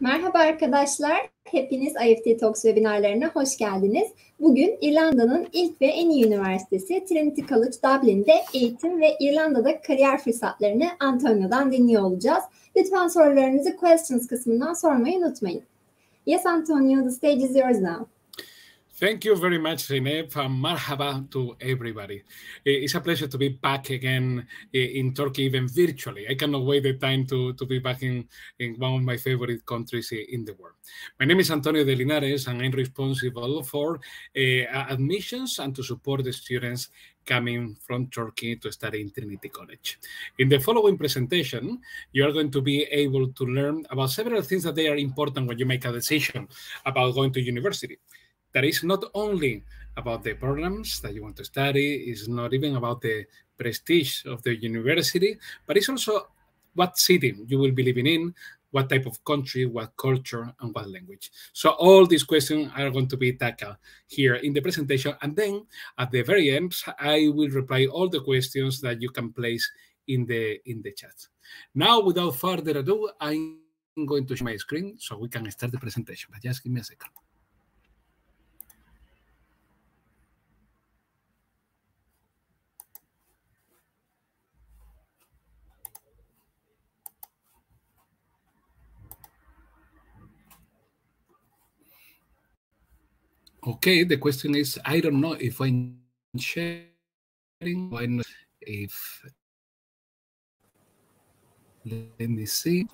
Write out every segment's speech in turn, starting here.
Merhaba arkadaşlar, hepiniz IEFT Talks webinarlarına hoş geldiniz. Bugün İrlanda'nın ilk ve en iyi üniversitesi Trinity College Dublin'de eğitim ve İrlanda'da kariyer fırsatlarını Antonio'dan dinliyor olacağız. Lütfen sorularınızı questions kısmından sormayı unutmayın. Yes, Antonio, the stage is yours now. Thank you very much, Zeynep, and marhaba to everybody. It's a pleasure to be back again in Turkey, even virtually. I cannot wait the time to be back in one of my favorite countries in the world. My name is Antonio de Linares, and I'm responsible for admissions and to support the students coming from Turkey to study in Trinity College. In the following presentation, you are going to be able to learn about several things that they are important when you make a decision about going to university. That is not only about the programs that you want to study, it's not even about the prestige of the university, but it's also what city you will be living in, what type of country, what culture, and what language. So all these questions are going to be tackled here in the presentation. And then at the very end, I will reply all the questions that you can place in the chat. Now, without further ado, I'm going to share my screen so we can start the presentation, but just give me a second. Okay, the question is, I don't know if I'm sharing, I know if, let me see.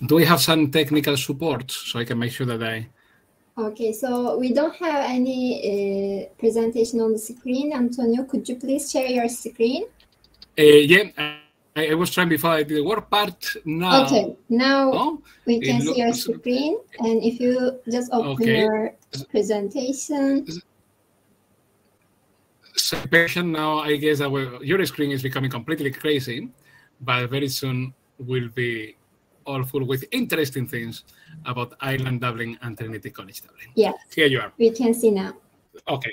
Do we have some technical support so I can make sure that I... Okay, so we don't have any presentation on the screen. Antonio, could you please share your screen? Yeah, I was trying before I did the work part. Now, okay, now we can see your screen, and if you just open your presentation. So now I guess that your screen is becoming completely crazy, but very soon will be all full with interesting things about Ireland, Dublin, and Trinity College Dublin. Yes. Here you are. We can see now. Okay.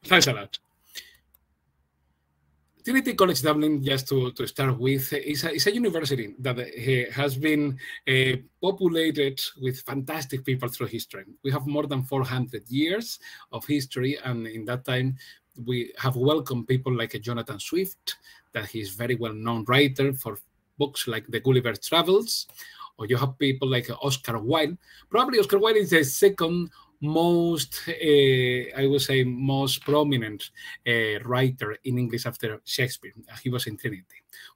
Thanks a lot. Trinity College Dublin, just to start with, is a university that has been populated with fantastic people through history. We have more than 400 years of history, and in that time, we have welcomed people like Jonathan Swift, that he's very well-known writer for books like The Gulliver's Travels, or you have people like Oscar Wilde. Probably Oscar Wilde is the second most, I would say, most prominent writer in English after Shakespeare. He was in Trinity.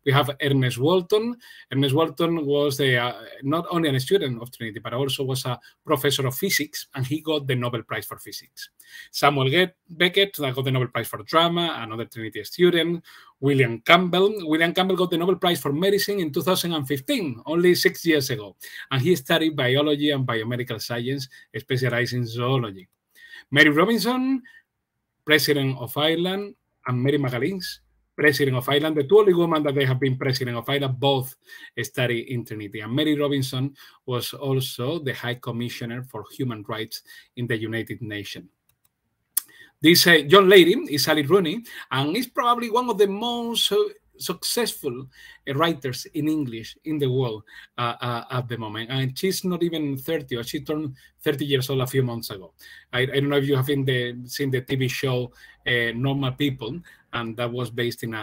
We have Ernest Walton. Ernest Walton was not only a student of Trinity, but also was a professor of physics, and he got the Nobel Prize for Physics. Samuel Beckett that got the Nobel Prize for Drama, another Trinity student. William Campbell. William Campbell got the Nobel Prize for Medicine in 2015, only 6 years ago. And he studied biology and biomedical science, specializing in zoology. Mary Robinson, President of Ireland, and Mary McAleese, President of Ireland, the two only women that they have been President of Ireland, both studied in Trinity. And Mary Robinson was also the High Commissioner for Human Rights in the United Nations. This young lady is Sally Rooney, and is probably one of the most successful writers in English in the world at the moment. And she's not even 30, or she turned 30 years old a few months ago. I don't know if you have seen the TV show Normal People, and that was based in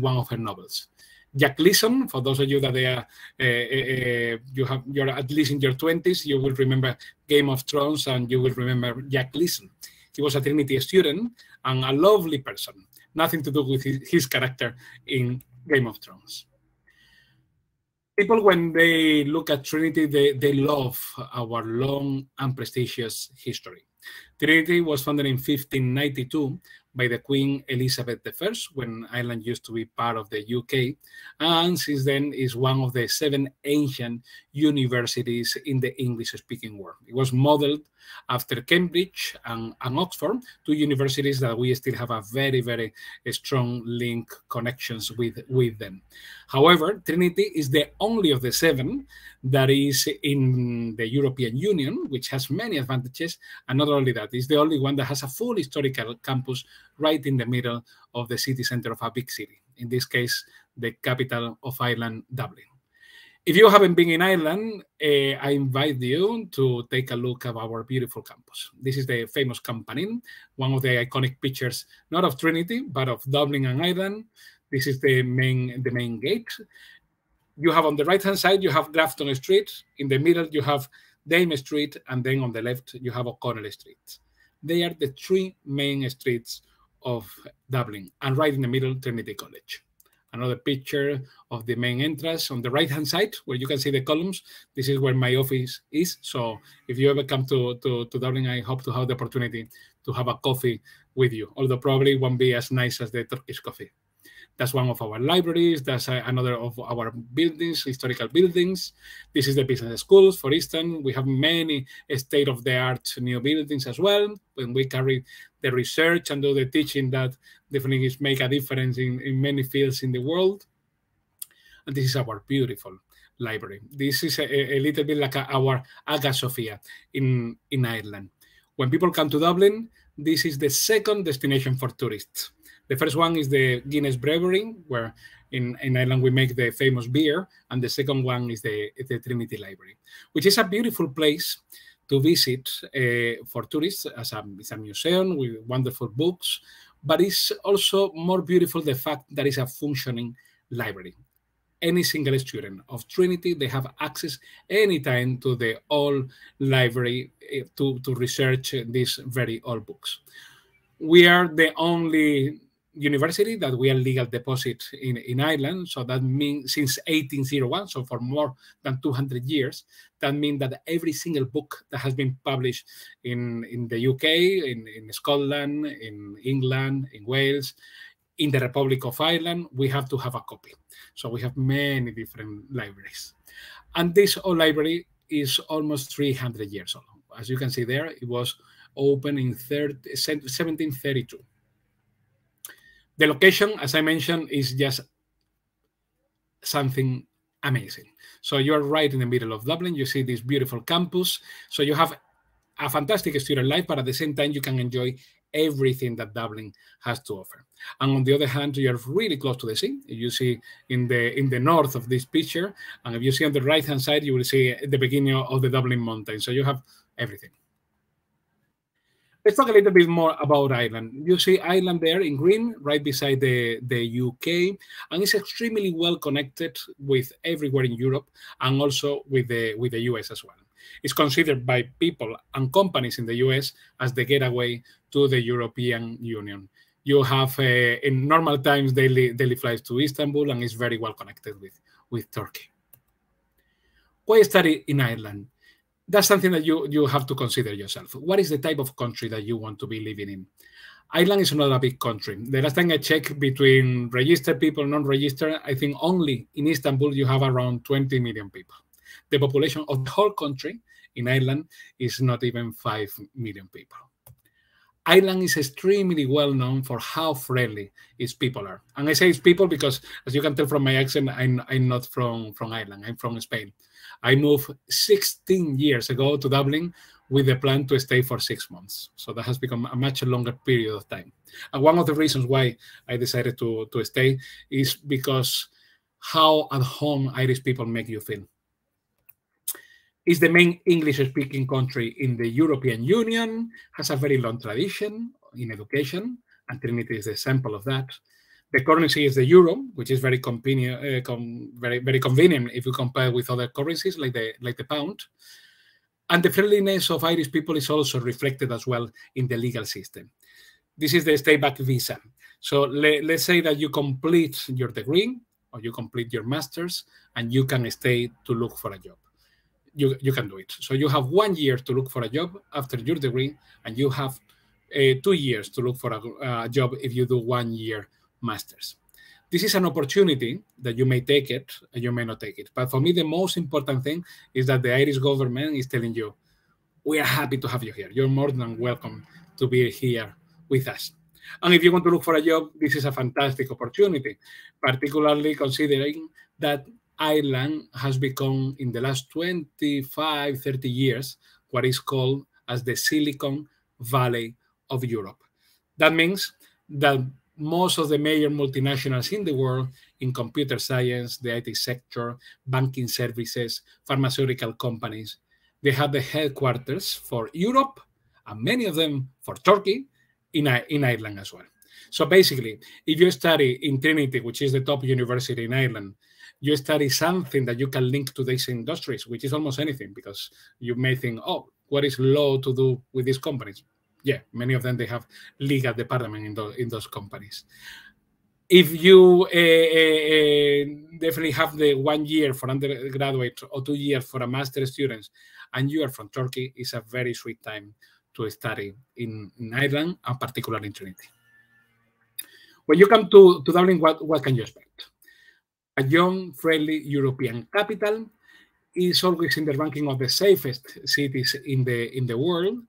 one of her novels. Jack Leeson, for those of you that you're at least in your 20s, you will remember Game of Thrones, and you will remember Jack Leeson. He was a Trinity student and a lovely person. Nothing to do with his character in Game of Thrones. People, when they look at Trinity, they love our long and prestigious history. Trinity was founded in 1592 by the Queen Elizabeth I, when Ireland used to be part of the UK, and since then is one of the 7 ancient universities in the English-speaking world. It was modeled after Cambridge and Oxford, two universities that we still have a very, very strong link connections with them. However, Trinity is the only of the 7 that is in the European Union, which has many advantages. And not only that, it's the only one that has a full historical campus right in the middle of the city center of a big city. In this case, the capital of Ireland, Dublin. If you haven't been in Ireland, I invite you to take a look at our beautiful campus. This is the famous Campanile, one of the iconic pictures, not of Trinity, but of Dublin and Ireland. This is the main gate. You have on the right-hand side, you have Grafton Street. In the middle, you have Dame Street. And then on the left, you have O'Connell Street. They are the 3 main streets of Dublin. And right in the middle, Trinity College. Another picture of the main entrance on the right-hand side, where you can see the columns. This is where my office is. So if you ever come to Dublin, I hope to have the opportunity to have a coffee with you, although probably it won't be as nice as the Turkish coffee. That's one of our libraries. That's another of our buildings, historical buildings. This is the business schools, for instance. We have many state-of-the-art new buildings as well. When we carry the research and do the teaching, that definitely make a difference in many fields in the world. And this is our beautiful library. This is a little bit like our Hagia Sophia in Ireland. When people come to Dublin, this is the second destination for tourists. The first one is the Guinness Brewery, where in Ireland we make the famous beer. And the second one is the Trinity Library, which is a beautiful place to visit for tourists. It's a museum with wonderful books, but it's also more beautiful the fact that it's a functioning library. Any single student of Trinity, they have access anytime to the old library to research these very old books. We are the only university that we are legal deposit in Ireland. So that means since 1801, so for more than 200 years, that means that every single book that has been published in the UK, in Scotland, in England, in Wales, in the Republic of Ireland, we have to have a copy. So we have many different libraries. And this old library is almost 300 years old. As you can see there, it was opened in 1732. The location, as I mentioned, is just something amazing. So you're right in the middle of Dublin. You see this beautiful campus. So you have a fantastic student life, but at the same time, you can enjoy everything that Dublin has to offer. And on the other hand, you're really close to the sea. You see in the north of this picture, and if you see on the right-hand side, you will see the beginning of the Dublin mountain. So you have everything. Let's talk a little bit more about Ireland. You see Ireland there in green, right beside the UK, and it's extremely well connected with everywhere in Europe and also with the US as well. It's considered by people and companies in the US as the getaway to the European Union. You have, in normal times, daily flights to Istanbul, and it's very well connected with Turkey. Why study in Ireland? That's something that you have to consider yourself. What is the type of country that you want to be living in? Ireland is not a big country. The last time I checked between registered people, non-registered, I think only in Istanbul you have around 20 million people. The population of the whole country in Ireland is not even 5 million people. Ireland is extremely well known for how friendly its people are. And I say its people because, as you can tell from my accent, I'm not from Ireland. I'm from Spain. I moved 16 years ago to Dublin with the plan to stay for 6 months. So that has become a much longer period of time. And one of the reasons why I decided to stay is because how at home Irish people make you feel. It's the main English-speaking country in the European Union, has a very long tradition in education, and Trinity is the example of that. The currency is the euro, which is very convenient, very convenient if you compare with other currencies like the pound. And the friendliness of Irish people is also reflected as well in the legal system. This is the stay-back visa. So let's say that you complete your degree or you complete your master's and you can stay to look for a job. You can do it. So you have 1 year to look for a job after your degree, and you have 2 years to look for a job if you do 1 year master's. This is an opportunity that you may take it and you may not take it. But for me, the most important thing is that the Irish government is telling you, we are happy to have you here. You're more than welcome to be here with us. And if you want to look for a job, this is a fantastic opportunity, particularly considering that Ireland has become, in the last 25, 30 years, what is called as the Silicon Valley of Europe. That means that most of the major multinationals in the world in computer science, the IT sector, banking services, pharmaceutical companies, they have the headquarters for Europe, and many of them for Turkey, in Ireland as well. So basically, if you study in Trinity, which is the top university in Ireland, you study something that you can link to these industries, which is almost anything, because you may think, oh, what is law to do with these companies? Yeah, many of them, they have legal department in those companies. If you definitely have the 1 year for undergraduate or 2 years for a master student, and you are from Turkey, it's a very sweet time to study in Ireland, and particularly in Trinity. When you come to Dublin, what can you expect? A young, friendly European capital is always in the ranking of the safest cities in the world.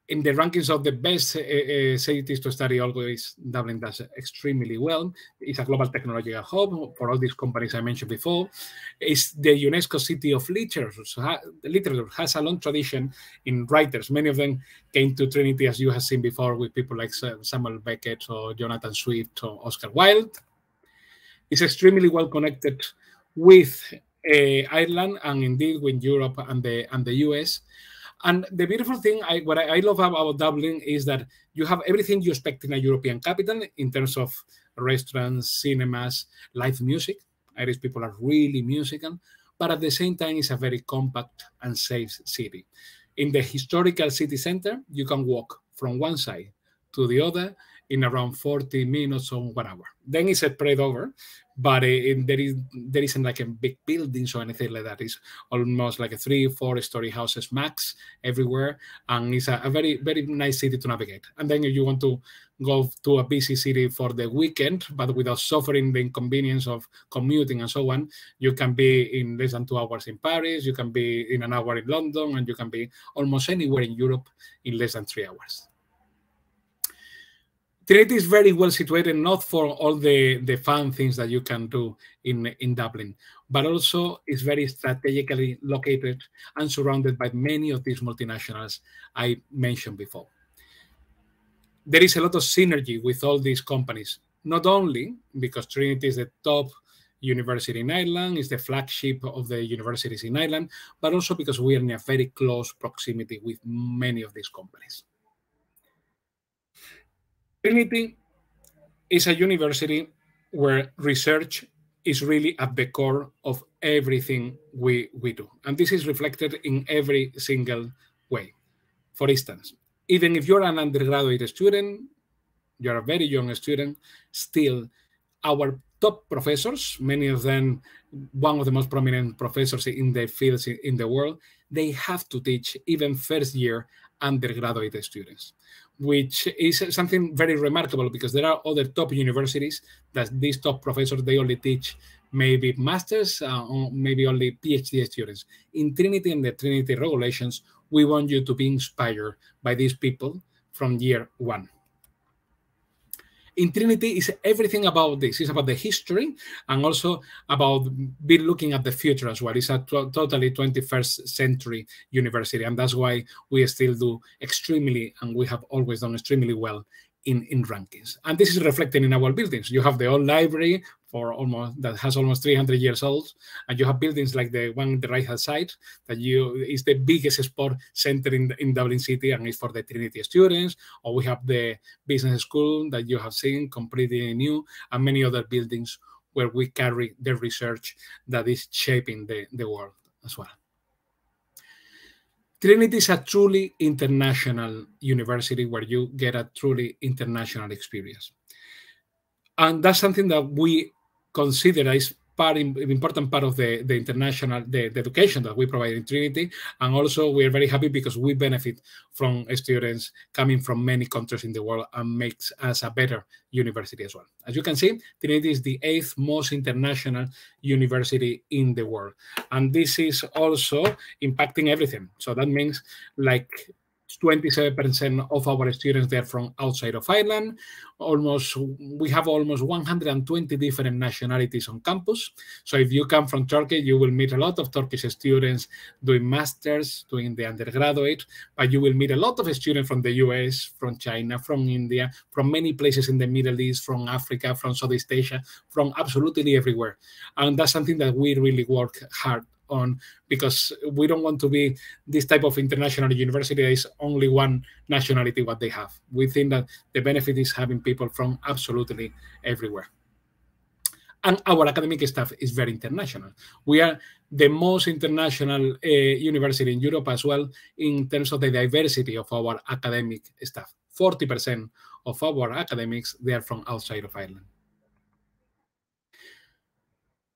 In the rankings of the best cities to study, always Dublin does extremely well. It's a global technological hub for all these companies I mentioned before. It's the UNESCO City of Literature. So literature has a long tradition in writers. Many of them came to Trinity, as you have seen before, with people like Samuel Beckett or Jonathan Swift or Oscar Wilde. It's extremely well connected with Ireland and indeed with Europe and the US. And the beautiful thing, what I love about Dublin is that you have everything you expect in a European capital in terms of restaurants, cinemas, live music. Irish people are really musical, but at the same time, it's a very compact and safe city. In the historical city center, you can walk from one side to the other in around 40 minutes or 1 hour. Then it's spread over, but there isn't like a big buildings or anything like that. It's almost like a 3-4 story houses max everywhere, and it's a very, very nice city to navigate. And then if you want to go to a busy city for the weekend, but without suffering the inconvenience of commuting and so on, you can be in less than 2 hours in Paris, you can be in an hour in London, and you can be almost anywhere in Europe in less than 3 hours. Trinity is very well situated, not for all the fun things that you can do in Dublin, but also is very strategically located and surrounded by many of these multinationals I mentioned before. There is a lot of synergy with all these companies, not only because Trinity is the top university in Ireland, is the flagship of the universities in Ireland, but also because we are in a very close proximity with many of these companies. Trinity is a university where research is really at the core of everything we do. And this is reflected in every single way. For instance, even if you're an undergraduate student, you're a very young student, still our top professors, many of them one of the most prominent professors in the fields in the world, they have to teach even first year undergraduate students, which is something very remarkable because there are other top universities that these top professors, they only teach maybe masters or maybe only PhD students. In Trinity and the Trinity regulations, we want you to be inspired by these people from year one. In Trinity, is everything about this. It's about the history and also about be looking at the future as well. It's a totally 21st century university, and that's why we still do extremely, and we have always done extremely well in rankings. And this is reflected in our buildings. You have the old library that has almost 300 years old, and you have buildings like the one on the right hand side that is the biggest sport center in Dublin City, and it's for the Trinity students. Or we have the business school that you have seen, completely new, and many other buildings where we carry the research that is shaping the world as well. Trinity is a truly international university where you get a truly international experience. And that's something that we consider as important part of the education that we provide in Trinity. And also we are very happy because we benefit from students coming from many countries in the world and makes us a better university as well. As you can see, Trinity is the 8th most international university in the world. And this is also impacting everything. So that means like 27% of our students, they're from outside of Ireland. We have almost 120 different nationalities on campus. So if you come from Turkey, you will meet a lot of Turkish students doing masters, doing the undergraduate, but you will meet a lot of students from the US, from China, from India, from many places in the Middle East, from Africa, from Southeast Asia, from absolutely everywhere. And that's something that we really work hard on, because we don't want to be this type of international university that is only one nationality what they have. We think that the benefit is having people from absolutely everywhere. And our academic staff is very international. We are the most international university in Europe as well in terms of the diversity of our academic staff. 40% of our academics, they are from outside of Ireland.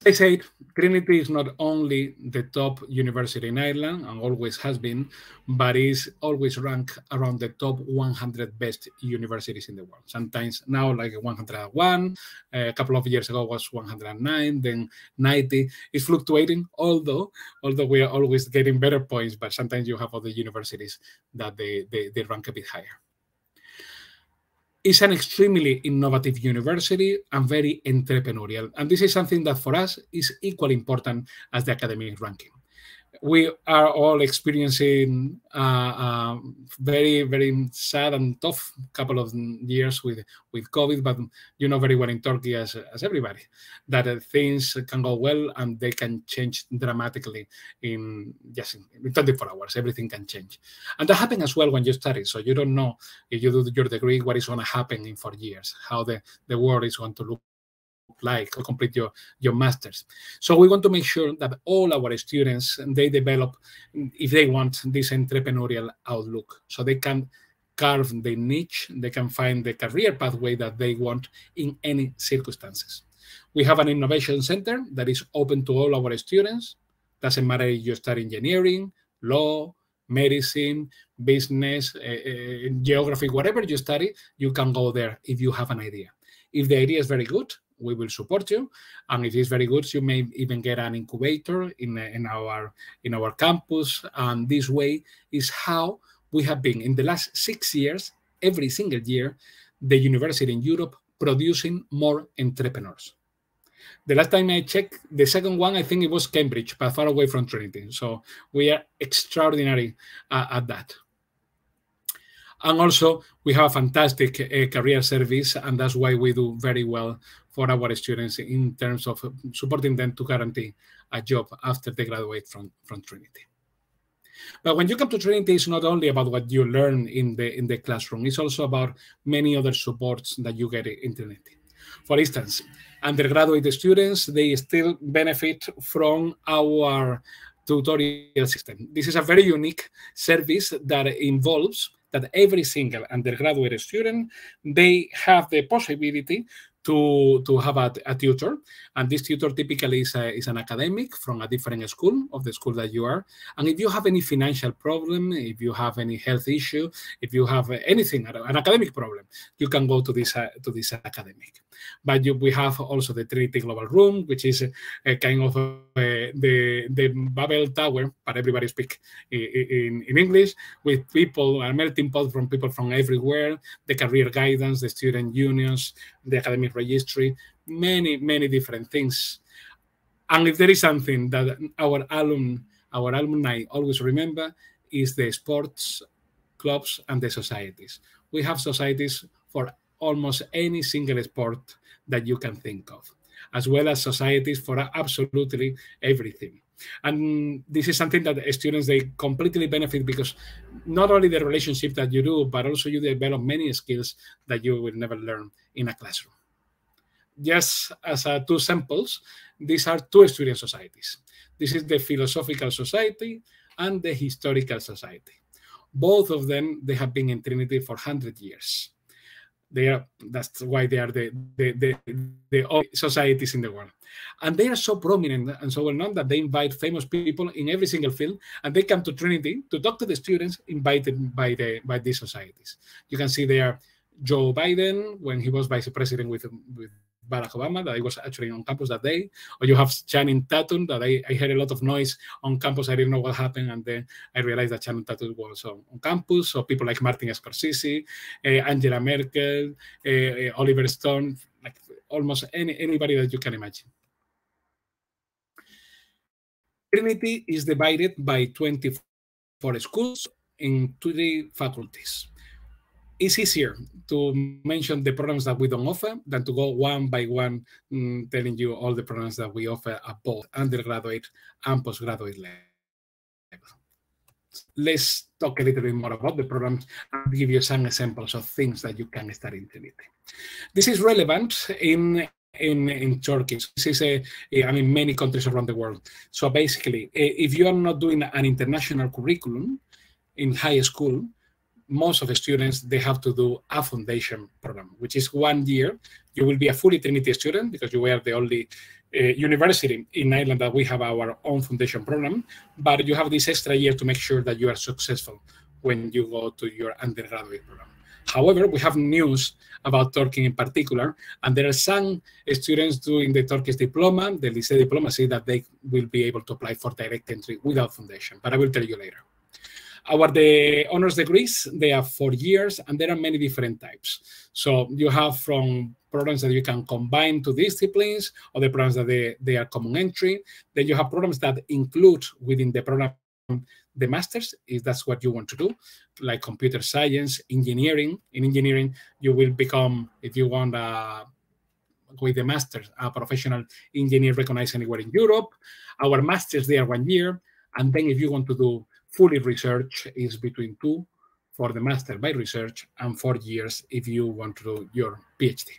I said, Trinity is not only the top university in Ireland, and always has been, but is always ranked around the top 100 best universities in the world. Sometimes now like 101, a couple of years ago was 109, then 90. It's fluctuating, although we are always getting better points, but sometimes you have other universities that they rank a bit higher. It's an extremely innovative university and very entrepreneurial. And this is something that for us is equally important as the academic ranking. We are all experiencing very, very sad and tough couple of years with COVID, but you know very well in Turkey as everybody that things can go well and they can change dramatically in 24 hours. Everything can change. And that happens as well when you study. So you don't know if you do your degree, what is going to happen in 4 years, how the world is going to look like to complete your masters. So we want to make sure that all our students, they develop, if they want, this entrepreneurial outlook, so they can carve the niche, they can find the career pathway that they want in any circumstances. We have an innovation center that is open to all our students. Doesn't matter if you study engineering, law, medicine, business, geography, whatever you study, you can go there if you have an idea. If the idea is very good, we will support you, and if it's very good, you may even get an incubator in our campus. And this way is how we have been in the last 6 years, every single year, the university in Europe producing more entrepreneurs. The last time I checked, the second one, I think it was Cambridge, but far away from Trinity. So we are extraordinary at that. And also, we have a fantastic career service, and that's why we do very well for our students in terms of supporting them to guarantee a job after they graduate from Trinity. But when you come to Trinity, it's not only about what you learn in the classroom. It's also about many other supports that you get in Trinity. For instance, undergraduate students, they still benefit from our tutorial system. This is a very unique service that involves that every single undergraduate student, they have the possibility to have a tutor. And this tutor typically is an academic from a different school, of the school that you are. And if you have any financial problem, if you have any health issue, if you have anything, an academic problem, you can go to this academic. But we have also the Trinity Global Room, which is a kind of the Babel Tower, but everybody speaks in English, with people, a melting pot from people from everywhere, the career guidance, the student unions, the academic registry, many different things. And if there is something that our alumni always remember, is the sports clubs and the societies. We have societies for almost any single sport that you can think of, as well as societies for absolutely everything. And this is something that students, they completely benefit, because not only the relationship that you do, but also you develop many skills that you will never learn in a classroom. Just as two samples, these are two student societies. This is the Philosophical Society and the Historical Society. Both of them, they have been in Trinity for 100 years. That's why they are the only societies in the world. And they are so prominent and so well known that they invite famous people in every single field, and they come to Trinity to talk to the students invited by these societies. You can see there Joe Biden when he was vice president with Barack Obama, that I was actually on campus that day. Or you have Channing Tatum, that I heard a lot of noise on campus. I didn't know what happened, and then I realized that Channing Tatum was on campus. So people like Martin Scorsese, Angela Merkel, Oliver Stone, like almost anybody that you can imagine. Trinity is divided by 24 schools in 3 faculties. It's easier to mention the programs that we don't offer than to go one by one, telling you all the programs that we offer at both undergraduate and postgraduate level. Let's talk a little bit more about the programs and give you some examples of things that you can study in Trinity. This is relevant in Turkey. This is many countries around the world. So basically, if you are not doing an international curriculum in high school, most of the students, they have to do a foundation program, which is 1 year. You will be a fully Trinity student because you were the only university in Ireland that we have our own foundation program, but you have this extra year to make sure that you are successful when you go to your undergraduate program. However, we have news about Turkey in particular, and there are some students doing the Turkish diploma, the lycée diplomacy, that they will be able to apply for direct entry without foundation, but I will tell you later. The honors degrees, they are 4 years, and there are many different types. So you have from programs that you can combine 2 disciplines, or the programs that they are common entry. Then you have programs that include within the program the master's, if that's what you want to do, like computer science, engineering. In engineering, you will become, if you want with the master's, a professional engineer recognized anywhere in Europe. Our master's, they are 1 year. And then if you want to do fully research, is between 2 for the master by research and 4 years if you want to do your PhD.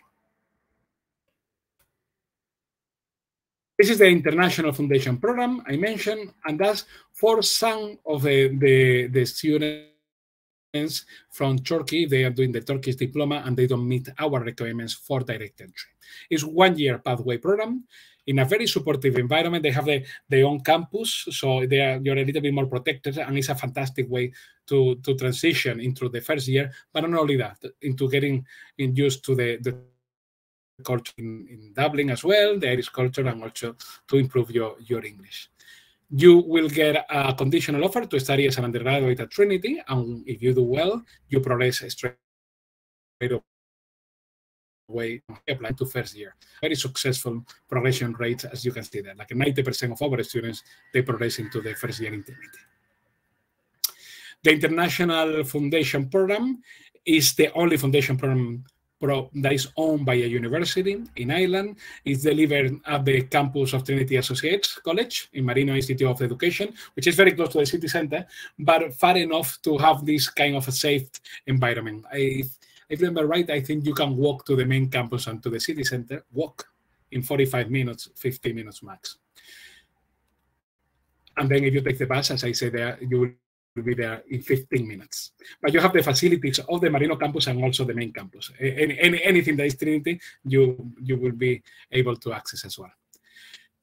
This is the International Foundation Program I mentioned, and that's for some of the students from Turkey. They are doing the Turkish diploma and they don't meet our requirements for direct entry. It's 1 year pathway program. In a very supportive environment, they have their own campus, so you're a little bit more protected, and it's a fantastic way to transition into the first year, but not only that, into getting used to the culture in Dublin as well, the Irish culture, and also to improve your English. You will get a conditional offer to study as an undergraduate at Trinity, and if you do well, you progress straight away applying to first year. Very successful progression rates, as you can see there. Like 90% of our students, they progress into the first year in Trinity. The International Foundation Program is the only foundation program that is owned by a university in Ireland. It's delivered at the campus of Trinity Associates College in Marino Institute of Education, which is very close to the city center, but far enough to have this kind of a safe environment. If I remember right, I think you can walk to the main campus and to the city center, walk in 45 minutes, 50 minutes max. And then if you take the bus, as I said there, you will be there in 15 minutes. But you have the facilities of the Marino campus and also the main campus. Anything that is Trinity, you will be able to access as well.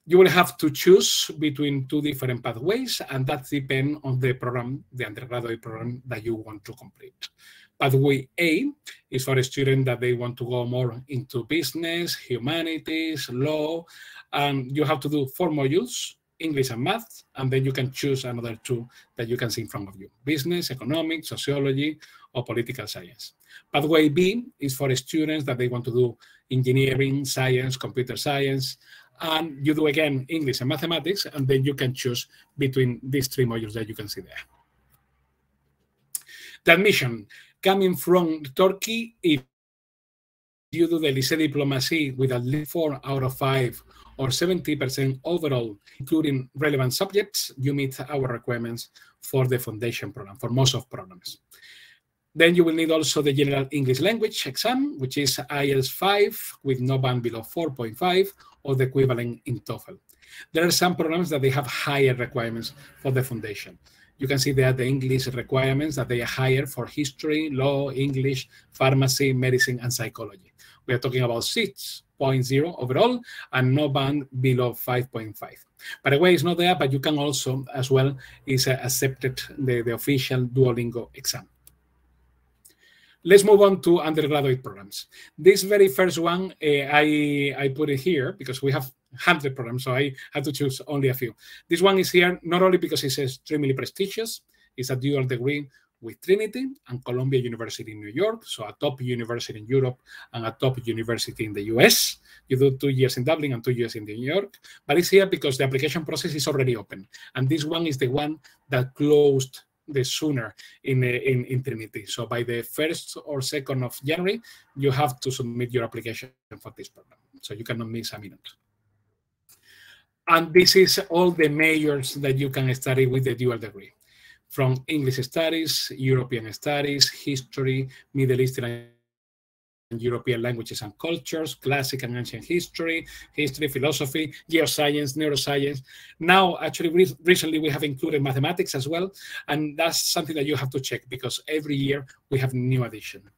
You will have to choose between 2 different pathways, and that depends on the program, the undergraduate program that you want to complete. Pathway A is for a student that they want to go more into business, humanities, law, and you have to do 4 modules, English and math, and then you can choose another 2 that you can see in front of you, business, economics, sociology, or political science. Pathway B is for students that they want to do engineering, science, computer science, and you do again English and mathematics, and then you can choose between these 3 modules that you can see there. The admission coming from Turkey, if you do the lycée diplomacy with at least 4 out of 5 or 70% overall, including relevant subjects, you meet our requirements for the foundation program, for most of programs. Then you will need also the general English language exam, which is IELTS 5 with no band below 4.5 or the equivalent in TOEFL. There are some programs that they have higher requirements for the foundation. You can see there the English requirements that they are higher for history, law, English, pharmacy, medicine, and psychology. We are talking about 6.0 overall and no band below 5.5. By the way, it's not there, but you can also, as well, is accepted the official Duolingo exam. Let's move on to undergraduate programs. This very first one, I put it here because we have 100 programs, so I had to choose only a few. This one is here not only because it's extremely prestigious, it's a dual degree with Trinity and Columbia University in New York, so a top university in Europe and a top university in the US. You do 2 years in Dublin and 2 years in New York, but it's here because the application process is already open. And this one is the one that closed the sooner in Trinity. So by the 1st or 2nd of January, you have to submit your application for this program. So you cannot miss a minute. And this is all the majors that you can study with the dual degree. From English studies, European studies, history, Middle Eastern and European languages and cultures, classic and ancient history, philosophy, geoscience, neuroscience. Now, actually, recently we have included mathematics as well, and that's something that you have to check because every year we have new additions.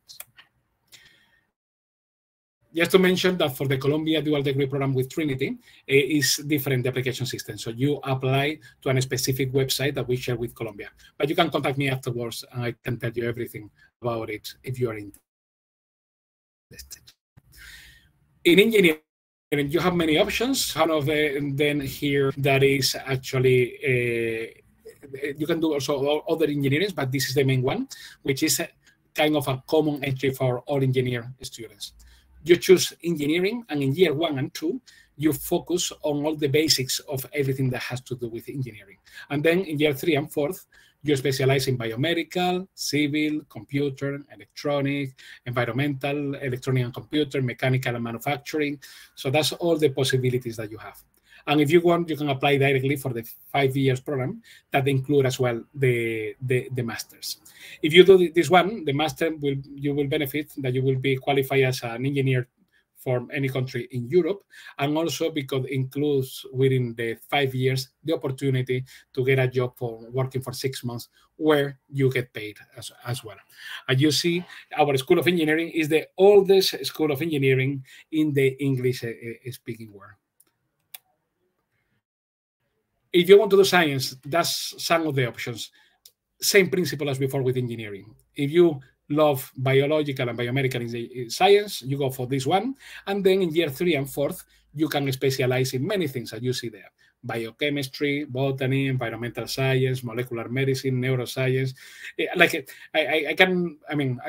Just to mention that for the Columbia dual degree program with Trinity, is different the application system. So you apply to a specific website that we share with Columbia. But you can contact me afterwards and I can tell you everything about it if you are interested. In engineering, you have many options. One of them here that is actually, you can do also other engineering, but this is the main one, which is kind of a common entry for all engineer students. You choose engineering, and in year 1 and 2, you focus on all the basics of everything that has to do with engineering. And then in year 3 and 4, you specialize in biomedical, civil, computer, electronic, environmental, electronic and computer, mechanical and manufacturing. So that's all the possibilities that you have. And if you want, you can apply directly for the 5 years program that include as well the masters. If you do this one, the master, you will benefit that you will be qualified as an engineer from any country in Europe, and also because it includes within the 5 years the opportunity to get a job for working for 6 months where you get paid as well. As you see, our School of Engineering is the oldest School of Engineering in the English-speaking world. If you want to do science, that's some of the options. Same principle as before with engineering. If you love biological and biomedical science, you go for this one. And then in year 3 and 4, you can specialize in many things that you see there. Biochemistry, botany, environmental science, molecular medicine, neuroscience. I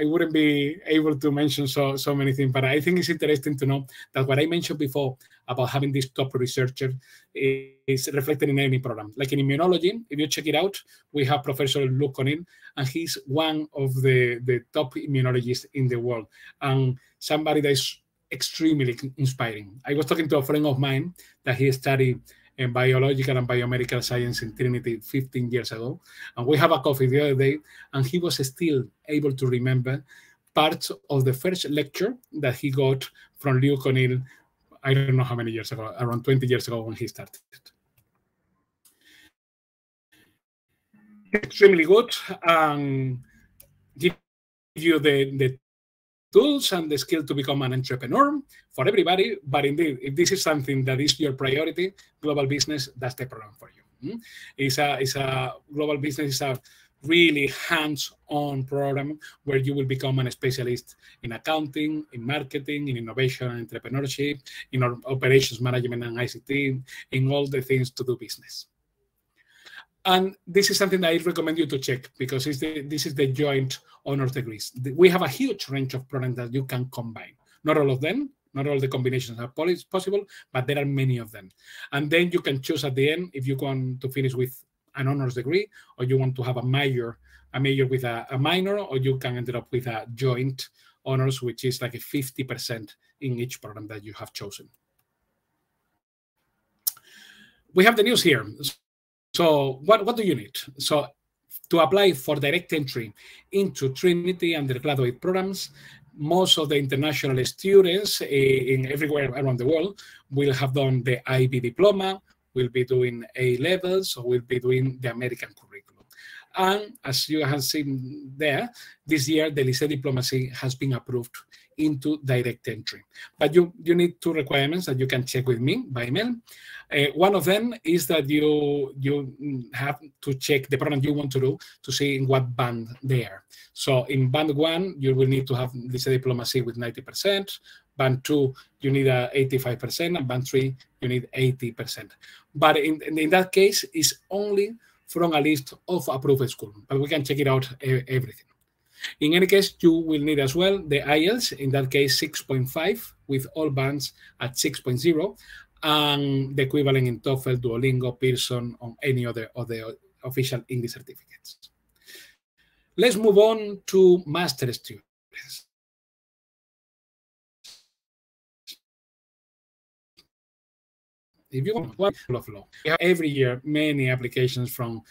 wouldn't be able to mention so many things, but I think it's interesting to know that what I mentioned before about having this top researcher is reflected in any program. Like in immunology, if you check it out, we have Professor Luke O'Neill, and he's one of the top immunologists in the world, and somebody that is extremely inspiring. I was talking to a friend of mine that he studied in biological and biomedical science in Trinity 15 years ago. And we have a coffee the other day, and he was still able to remember parts of the first lecture that he got from Luke O'Neill, I don't know how many years ago, around 20 years ago when he started. Extremely good, and give you the tools and the skill to become an entrepreneur for everybody. But indeed, if this is something that is your priority, global business, that's the program for you. It's a global business, is a really hands-on program where you will become a specialist in accounting, in marketing, in innovation and entrepreneurship, in operations management and ICT, in all the things to do business. And this is something that I recommend you to check because this is the joint honors degrees. We have a huge range of programs that you can combine. Not all of them, not all the combinations are possible, but there are many of them. And then you can choose at the end if you want to finish with an honors degree, or you want to have a major with a minor, or you can end up with a joint honors, which is like a 50% in each program that you have chosen. We have the news here. So what do you need? So to apply for direct entry into Trinity undergraduate programs, most of the international students in everywhere around the world will have done the IB diploma, will be doing A-levels, or will be doing the American curriculum. And as you have seen there, this year the Lycée Diplomacy has been approved into direct entry. But you need two requirements that you can check with me by email. One of them is that you have to check the program you want to do to see in what band they are. So in band 1, you will need to have Lycée Diplomacy with 90%. Band 2, you need 85%, and band 3, you need 80%. But in that case, it's only from a list of approved schools, but we can check it out everything. In any case, you will need as well the IELTS, in that case 6.5, with all bands at 6.0, and the equivalent in TOEFL, Duolingo, Pearson, on any other of the official English certificates. Let's move on to master students. If you want one of law, we have every year many applications from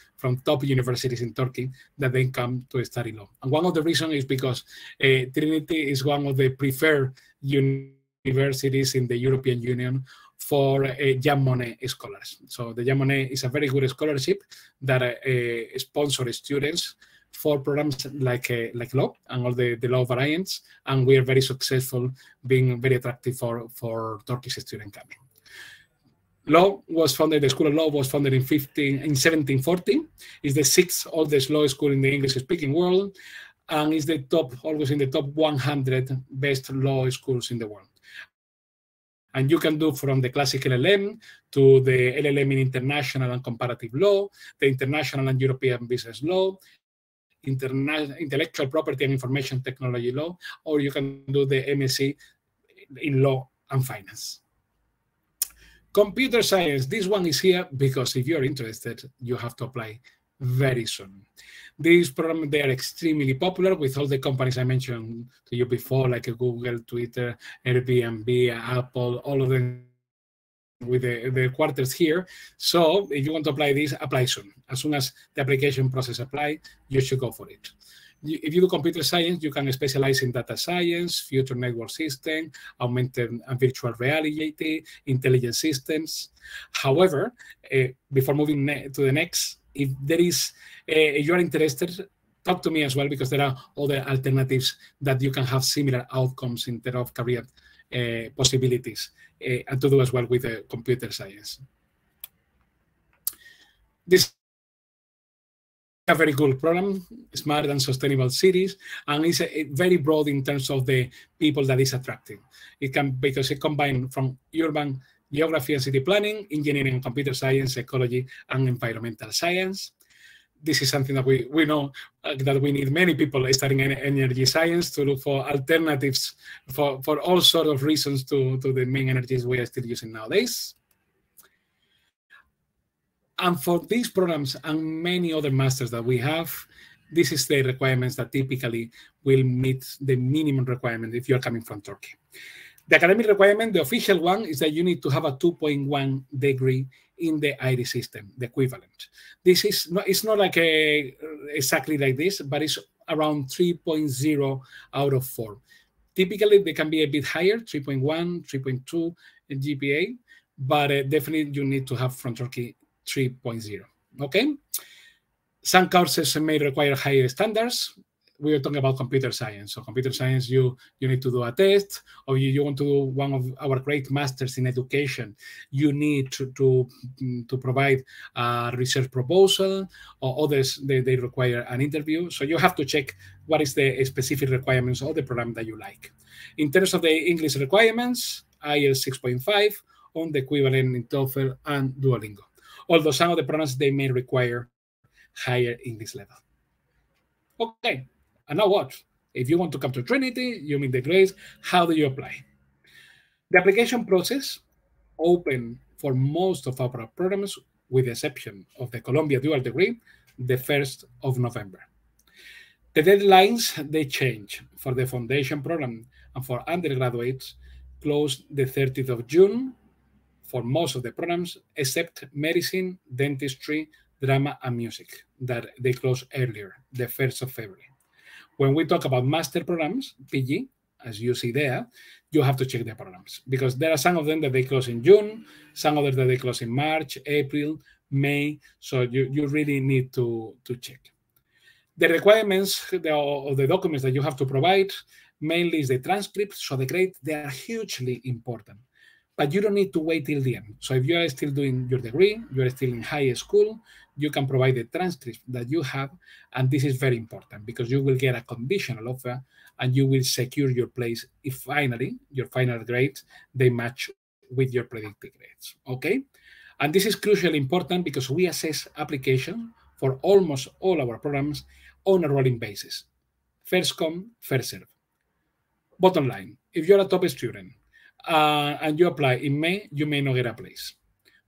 top universities in Turkey that then come to study law. And one of the reasons is because Trinity is one of the preferred universities in the European Union for Jean Monnet scholars. So the Jean Monnet is a very good scholarship that sponsors students for programs like law and all the law variants, and we are very successful, being very attractive for Turkish students coming. The School of Law was founded in 1740. It's the 6th oldest law school in the English-speaking world, and is always in the top 100 best law schools in the world. And you can do from the classic LLM to the LLM in international and comparative law, the international and European business law, intellectual property and information technology law, or you can do the MSc in law and finance. Computer science, this one is here because if you're interested, you have to apply very soon. These programs, they are extremely popular with all the companies I mentioned to you before, like Google, Twitter, Airbnb, Apple, all of them with the quarters here. So if you want to apply this, apply soon. As soon as the application process applies, you should go for it. If you do computer science, you can specialize in data science, future network system, augmented and virtual reality, intelligent systems. However, before moving to the next, if you are interested, talk to me as well, because there are other alternatives that you can have similar outcomes in terms of career possibilities, and to do as well with computer science. This a very good program, smart and sustainable cities, and it's very broad in terms of the people that is attracting. Because it combines from urban geography and city planning, engineering and computer science, ecology and environmental science. This is something that we know that we need many people studying energy science to look for alternatives for all sorts of reasons to the main energies we are still using nowadays. And for these programs and many other masters that we have, this is the requirements that typically will meet the minimum requirement if you're coming from Turkey. The academic requirement, the official one, is that you need to have a 2.1 degree in the Irish system, the equivalent. This is not, it's not like exactly like this, but it's around 3.0 out of 4. Typically, they can be a bit higher, 3.1, 3.2 GPA, but definitely you need to have from Turkey 3.0, okay? Some courses may require higher standards. We are talking about computer science. So computer science, you need to do a test, or you want to do one of our great masters in education. You need to provide a research proposal, or others, they require an interview. So you have to check what is the specific requirements of the program that you like. In terms of the English requirements, IELTS 6.5 on the equivalent in TOEFL and Duolingo. Although some of the programs, they may require higher English level. Okay, and now what? If you want to come to Trinity, you meet the grades, how do you apply? The application process open for most of our programs, with the exception of the Columbia dual degree, the 1st of November. The deadlines, they change. For the foundation program and for undergraduates, close the 30th of June, for most of the programs, except medicine, dentistry, drama, and music, that they close earlier, the 1st of February. When we talk about master programs, PG, as you see there, you have to check the programs, because there are some of them that they close in June, some others that they close in March, April, May, so you really need to check. The requirements of the documents that you have to provide mainly is the transcripts. So the grades, they are hugely important. But you don't need to wait till the end. So if you are still doing your degree, you are still in high school, you can provide the transcript that you have. And this is very important because you will get a conditional offer and you will secure your place if finally your final grades, they match with your predicted grades, okay? And this is crucially important because we assess application for almost all our programs on a rolling basis. First come, first serve. Bottom line, if you're a top student, and you apply in May, you may not get a place.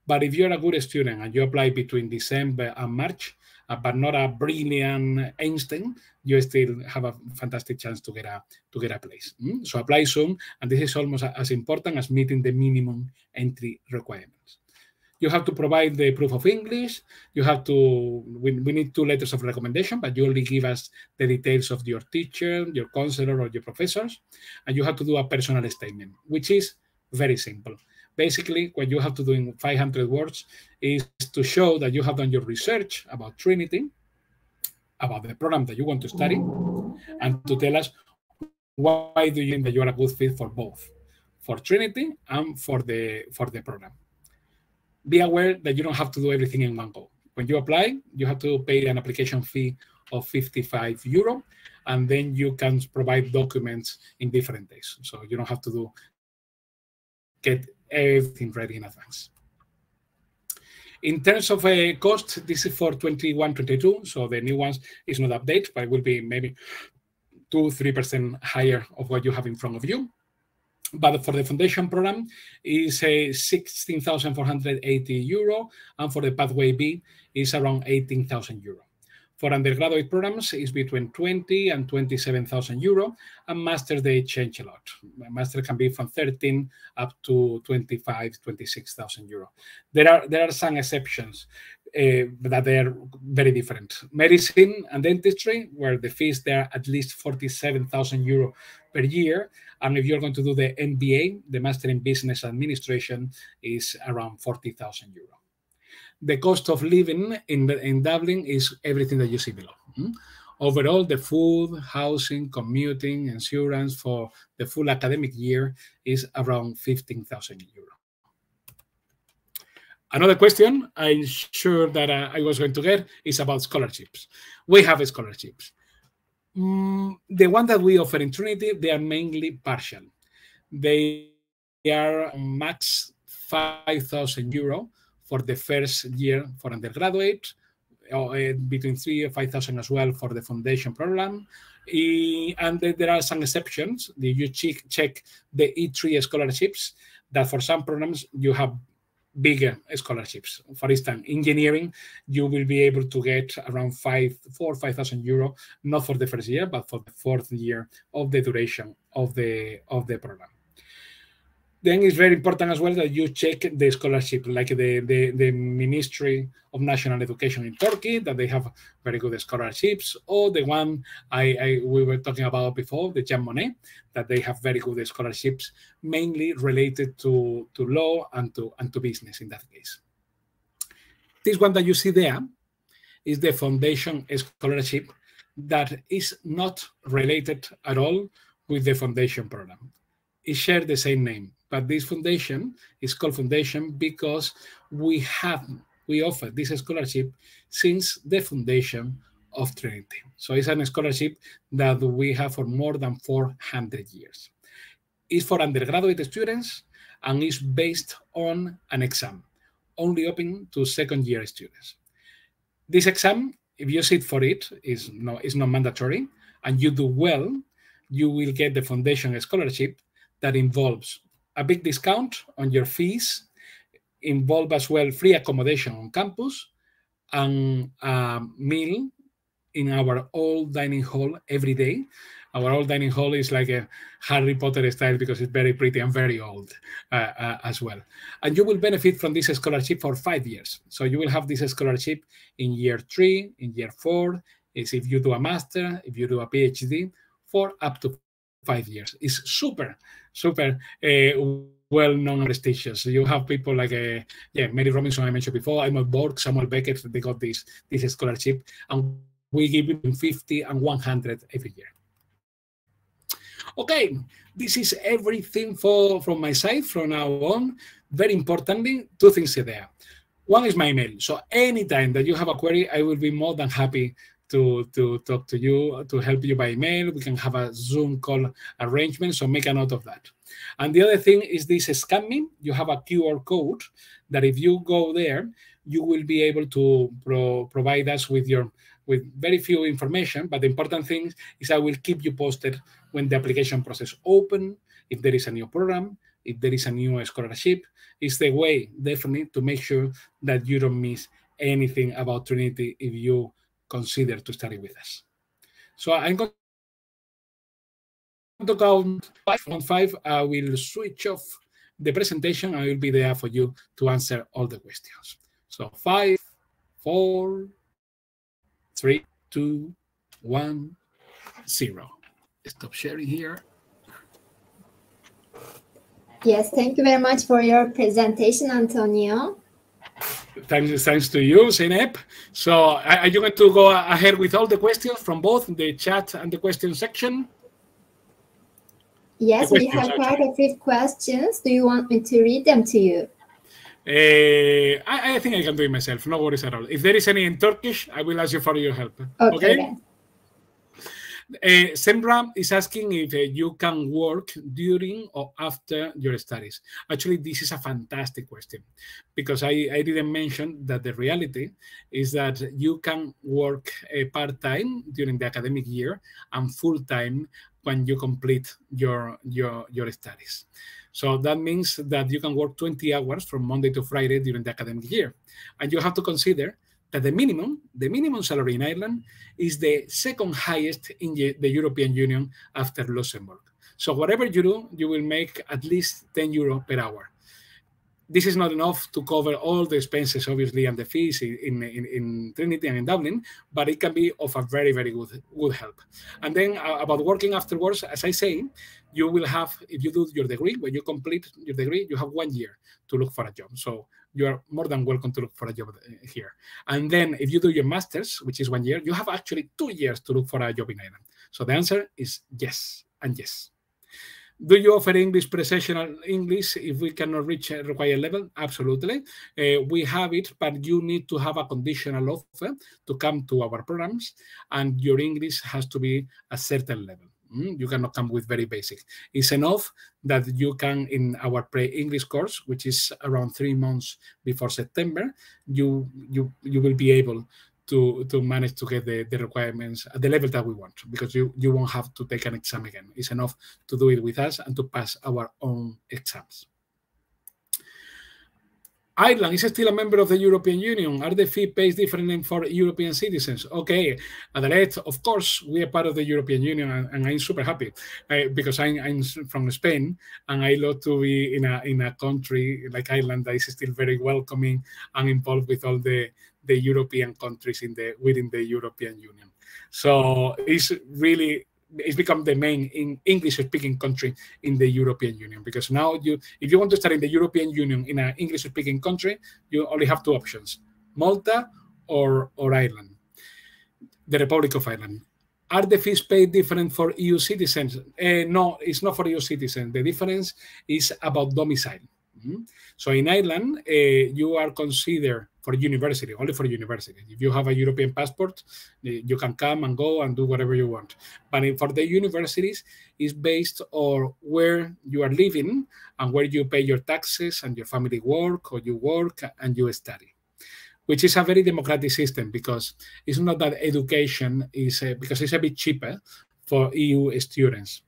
But if you're a good student and you apply between December and March, but not a brilliant Einstein, you still have a fantastic chance to get a place. So apply soon, and this is almost as important as meeting the minimum entry requirements. You have to provide the proof of English. You have to, we need 2 letters of recommendation, but you only give us the details of your teacher, your counselor, or your professors. And you have to do a personal statement, which is very simple. Basically, what you have to do in 500 words is to show that you have done your research about Trinity, about the program that you want to study, and to tell us why do you think that you are a good fit for both, for Trinity and for the program. Be aware that you don't have to do everything in one go. When you apply, you have to pay an application fee of €55, and then you can provide documents in different days. So you don't have to get everything ready in advance. In terms of cost, this is for 21-22, so the new ones is not updated, but it will be maybe 2-3% higher of what you have in front of you. But for the foundation program is €16,480, and for the pathway B is around €18,000. For undergraduate programs, it's between 20 and 27,000 euro, and master they change a lot. Master can be from 13 up to 25, 26,000 euro. There are some exceptions, but they are very different. Medicine and dentistry, where the fees there are at least 47,000 euro per year, and if you're going to do the MBA, the Master in Business Administration, is around 40,000 euro. The cost of living in Dublin is everything that you see below. Overall, the food, housing, commuting, insurance for the full academic year is around 15,000 euro. Another question I'm sure that I was going to get is about scholarships. We have scholarships. The one that we offer in Trinity, they are mainly partial. They are max 5,000 euro for the first year for undergraduate, between 3,000 and 5,000 as well for the foundation program. And there are some exceptions. You check the E3 scholarships that for some programs you have bigger scholarships. For instance, engineering, you will be able to get around 4,000 or 5,000 euro, not for the first year, but for the fourth year of the duration of the program. Then it's very important as well that you check the scholarship, like the Ministry of National Education in Turkey, that they have very good scholarships, or the one we were talking about before, the Zamanı, that they have very good scholarships, mainly related to law and to business in that case. This one that you see there is the foundation scholarship that is not related at all with the foundation program. It shares the same name, but this foundation is called foundation because we offer this scholarship since the foundation of Trinity. So it's a scholarship that we have for more than 400 years. It's for undergraduate students and is based on an exam, only open to second-year students. This exam, if you sit for it, is not mandatory, and you do well, you will get the foundation scholarship that involves a big discount on your fees, involve as well free accommodation on campus, and a meal in our old dining hall every day. Our old dining hall is like a Harry Potter style because it's very pretty and very old as well. And you will benefit from this scholarship for 5 years. So you will have this scholarship in year 3, in year 4, is if you do a master, if you do a PhD, for up to 5 years. It's super well-known and prestigious. You have people like Mary Robinson, I mentioned before, Emma Borg, Samuel Beckett, they got this scholarship. And we give between 50 and 100 every year. Okay, this is everything from my side from now on. Very importantly, two things there. One is my email. So anytime that you have a query, I will be more than happy to talk to you, to help you by email. We can have a Zoom call arrangement, so make a note of that. And the other thing is this Scan Me. You have a QR code that if you go there, you will be able to provide us with very few information, but the important thing is I will keep you posted when the application process open, if there is a new program, if there is a new scholarship. It's the way, definitely, to make sure that you don't miss anything about Trinity if you consider to study with us. So I'm going to count 5. On 5, I will switch off the presentation. I will be there for you to answer all the questions. So 5, 4, 3, 2, 1, 0. Stop sharing here. Yes, thank you very much for your presentation, Antonio. Thanks to you, Zeynep. So are you going to go ahead with all the questions from both the chat and the question section? Yes, we have quite a few questions. Do you want me to read them to you? I think I can do it myself. No worries at all. If there is any in Turkish, I will ask you for your help. Okay? Sembra is asking if you can work during or after your studies. Actually, this is a fantastic question because I didn't mention that the reality is that you can work part-time during the academic year and full-time when you complete your studies. So that means that you can work 20 hours from Monday to Friday during the academic year. And you have to consider that the minimum salary in Ireland is the second highest in the European Union after Luxembourg. So whatever you do, you will make at least 10 euro per hour. This is not enough to cover all the expenses, obviously, and the fees in Trinity and in Dublin, but it can be of a very, very good help. And then about working afterwards, as I say, you will have, if you do your degree, when you complete your degree, you have 1 year to look for a job. So you are more than welcome to look for a job here. And then if you do your master's, which is 1 year, you have actually 2 years to look for a job in Ireland. So the answer is yes and yes. Do you offer English professional English if we cannot reach a required level? Absolutely. We have it, but you need to have a conditional offer to come to our programs, and your English has to be a certain level. You cannot come with very basic. It's enough that you can, in our pre-English course, which is around 3 months before September, you will be able to manage to get the requirements at the level that we want, because you won't have to take an exam again. It's enough to do it with us and to pass our own exams. Ireland is still a member of the European Union. Are the fee pays different for European citizens? Okay, Adelaide, of course, we are part of the European Union, and I'm super happy because I'm from Spain, and I love to be in a country like Ireland that is still very welcoming and involved with all the European countries within the European Union. So it's become the main English-speaking country in the European Union, because now if you want to study in the European Union in an English-speaking country, you only have 2 options: Malta or Ireland, the Republic of Ireland. Are the fees paid different for EU citizens? No, it's not for EU citizens. The difference is about domicile. So in Ireland, you are considered for university, only for university. If you have a European passport, you can come and go and do whatever you want. But for the universities, it's based on where you are living and where you pay your taxes and your family work, or you work and you study, which is a very democratic system, because it's not that education is, because it's a bit cheaper for EU students.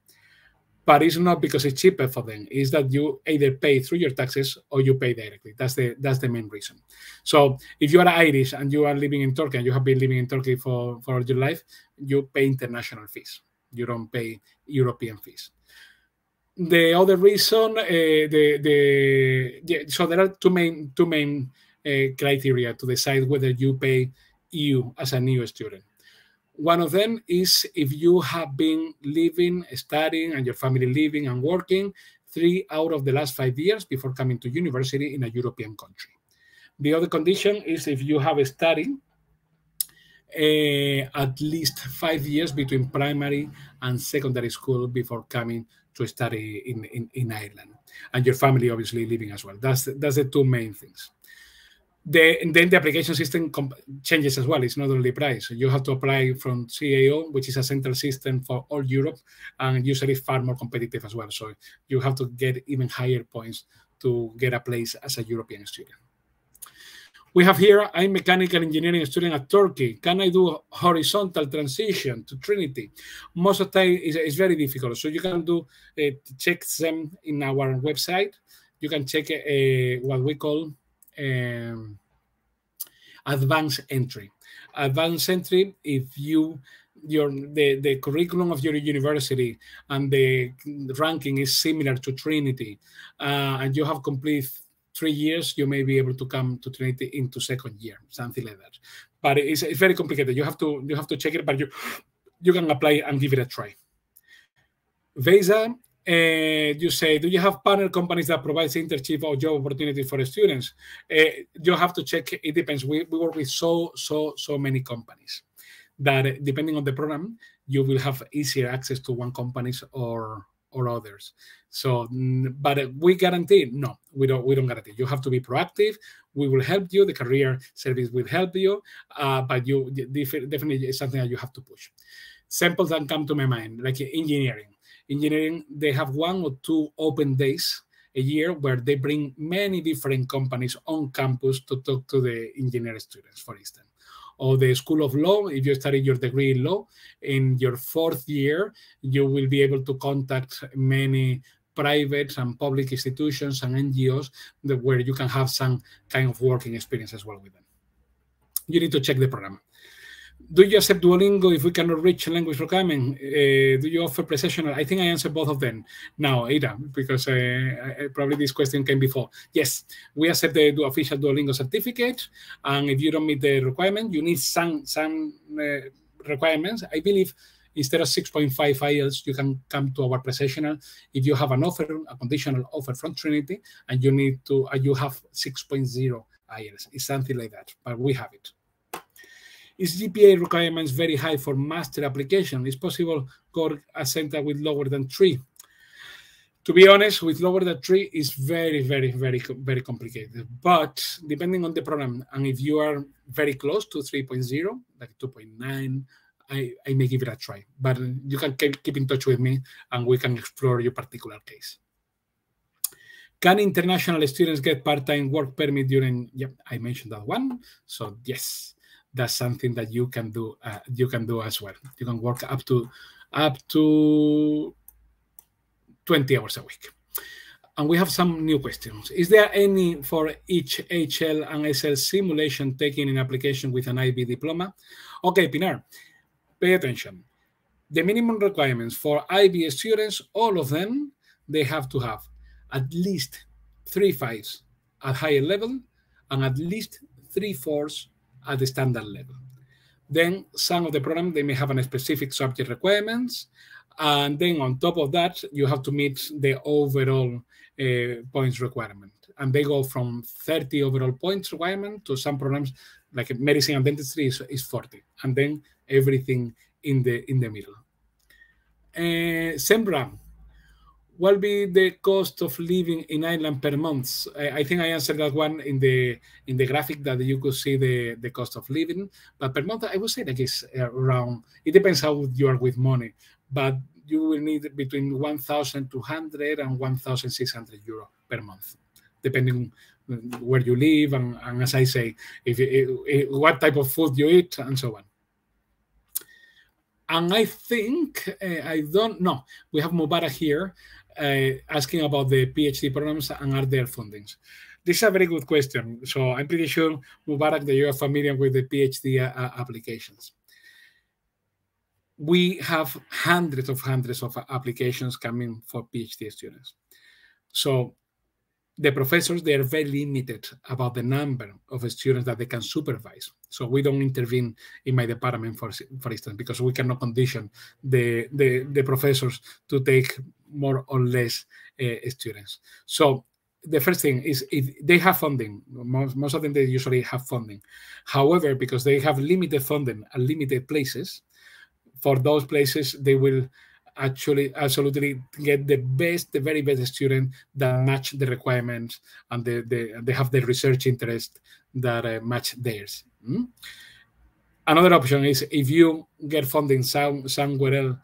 But it's not because it's cheaper for them. It's that you either pay through your taxes or you pay directly. That's the main reason. So if you are Irish and you are living in Turkey and you have been living in Turkey for all your life, you pay international fees. You don't pay European fees. The other reason, so there are two main criteria to decide whether you pay EU as a new student. One of them is if you have been living, studying, and your family living and working 3 out of the last 5 years before coming to university in a European country. The other condition is if you have studied at least 5 years between primary and secondary school before coming to study in Ireland, and your family obviously living as well. That's the two main things. Then the application system changes as well. It's not only price. You have to apply from CAO, which is a central system for all Europe, and usually far more competitive as well. So you have to get even higher points to get a place as a European student. We have here, I'm mechanical engineering student at Turkey. Can I do horizontal transition to Trinity? Most of the time it's very difficult. So you can do check them in our website. You can check what we call advanced entry. Advanced entry, if the curriculum of your university and the ranking is similar to Trinity, and you have complete 3 years, you may be able to come to Trinity into second year, something like that. But it's very complicated. You have to check it, but you can apply and give it a try. Visa, you say, do you have partner companies that provide internship or job opportunity for students? You have to check. It depends. We work with so many companies that depending on the program, you will have easier access to one companies or others. So, but we guarantee? No, we don't guarantee. You have to be proactive. We will help you. The career service will help you, but you definitely it's something that you have to push. Samples that come to my mind, like engineering. Engineering, they have 1 or 2 open days a year where they bring many different companies on campus to talk to the engineering students, for instance. Or the School of Law, if you study your degree in law, in your 4th year, you will be able to contact many private and public institutions and NGOs where you can have some kind of working experience as well with them. You need to check the program. Do you accept Duolingo if we cannot reach language requirement? Do you offer pre-sessional? I think I answered both of them now, Ada, because probably this question came before. Yes, we accept the official Duolingo certificate, and if you don't meet the requirement, you need some requirements. I believe instead of 6.5 IELTS, you can come to our pre-sessional if you have an offer, a conditional offer from Trinity, and you need to, you have 6.0 IELTS. It's something like that, but we have it. Is GPA requirements very high for master application? Is possible go a center with lower than 3? To be honest, with lower than 3 is very, very, very, very complicated. But depending on the program, and if you are very close to 3.0, like 2.9, I may give it a try. But you can keep in touch with me, and we can explore your particular case. Can international students get part-time work permit during? Yep, I mentioned that one. So yes. That's something that you can do. You can do as well. You can work up to 20 hours a week. And we have some new questions. Is there any for each HL and SL simulation taken in application with an IB diploma? Okay, Pinar, pay attention. The minimum requirements for IB students, all of them, they have to have at least 3 5s at higher level and at least 3 4s at the standard level. Then some of the program, they may have a specific subject requirements. And then on top of that, you have to meet the overall points requirement. And they go from 30 overall points requirement to some programs like medicine and dentistry is 40. And then everything in the middle. Sembra, what will be the cost of living in Ireland per month? I think I answered that one in the graphic that you could see the cost of living. But per month, I would say that it's around, it depends how you are with money, but you will need between 1,200 and 1,600 euro per month, depending where you live and as I say, what type of food you eat and so on. And I think, I don't know, we have Mubarak here asking about the PhD programs and are there fundings. This is a very good question. So I'm pretty sure, Mubarak, that you are familiar with the PhD applications. We have hundreds of applications coming for PhD students. So the professors, they are very limited about the number of students that they can supervise. So we don't intervene in my department, for instance, because we cannot condition the professors to take more or less students. So the first thing is if they have funding. Most of them, they usually have funding. However, because they have limited funding and limited places, for those places, they will actually absolutely get the very best student that match the requirements, and they have the research interest that match theirs. Another option is if you get funding somewhere else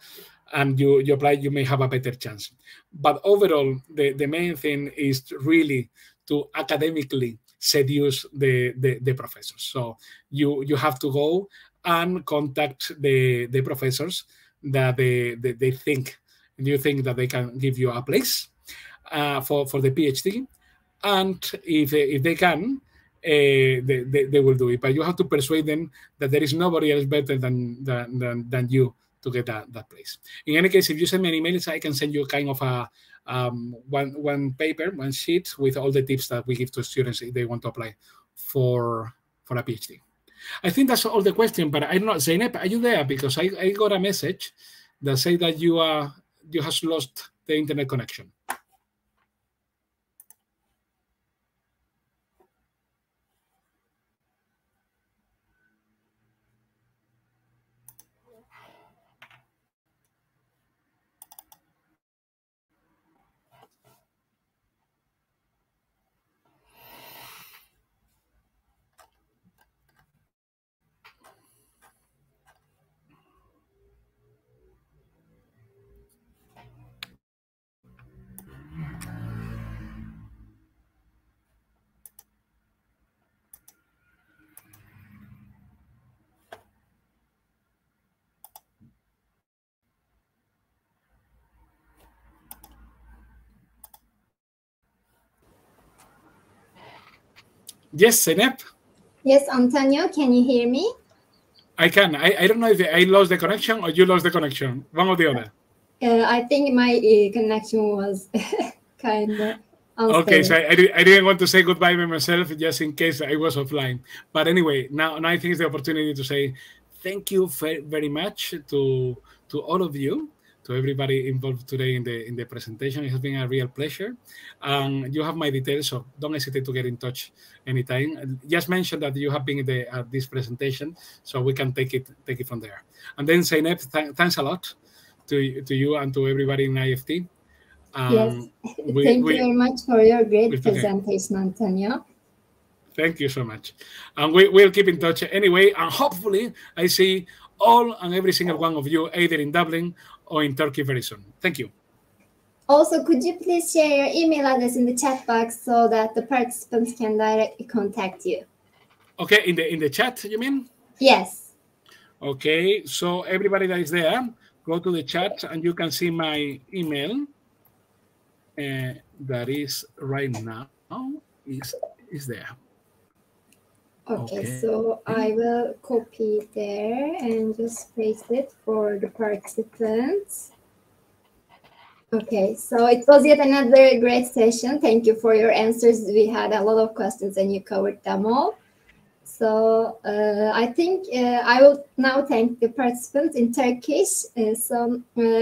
and you apply, you may have a better chance. But overall, the main thing is really to academically seduce the professors. So you have to go and contact the professors that they think that they can give you a place for the PhD, and if they can, they will do it. But you have to persuade them that there is nobody else better than you to get that place. In any case, if you send me an email, I can send you kind of a one paper, one sheet with all the tips that we give to students if they want to apply for a PhD. I think that's all the question, but I don't know, Zeynep, are you there? Because I got a message that say that you have lost the internet connection. Yes, Zeynep? Yes, Antonio, can you hear me? I can. I don't know if I lost the connection or you lost the connection. One or the other. I think my connection was kind of unstable. Okay, so I didn't want to say goodbye by myself just in case I was offline. But anyway, now I think it's the opportunity to say thank you very much to all of you, to everybody involved today in the presentation. It has been a real pleasure. You have my details, so don't hesitate to get in touch anytime. Just mention that you have been at this presentation, so we can take it from there. And then Zeynep, thanks a lot to you and to everybody in IEFT. Yes, thank you very much for your great presentation, Antonio. Thank you so much. And we'll keep in touch anyway, and hopefully I see all and every single one of you either in Dublin or in Turkey very soon. Thank you. Also, could you please share your email address in the chat box so that the participants can directly contact you? Okay, in the chat, you mean? Yes. Okay, so everybody that is there, go to the chat and you can see my email. That is right now is there. Okay, so I will copy it there and just paste it for the participants. Okay, so it was yet another great session. Thank you for your answers. We had a lot of questions and you covered them all. So I think I will now thank the participants in Turkish.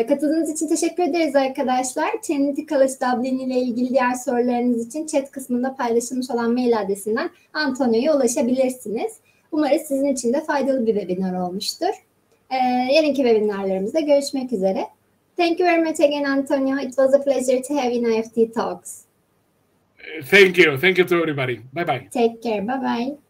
Katıldığınız için teşekkür ederiz arkadaşlar. Trinity College Dublin ile ilgili diğer sorularınız için chat kısmında paylaşılmış olan mail adresinden Antonio'ya ulaşabilirsiniz. Umarız sizin için de faydalı bir webinar olmuştur. Yarınki webinarlarımızda görüşmek üzere. Thank you very much again, Antonio. It was a pleasure to have you in IEFT Talks. Thank you. Thank you to everybody. Bye-bye. Take care. Bye-bye.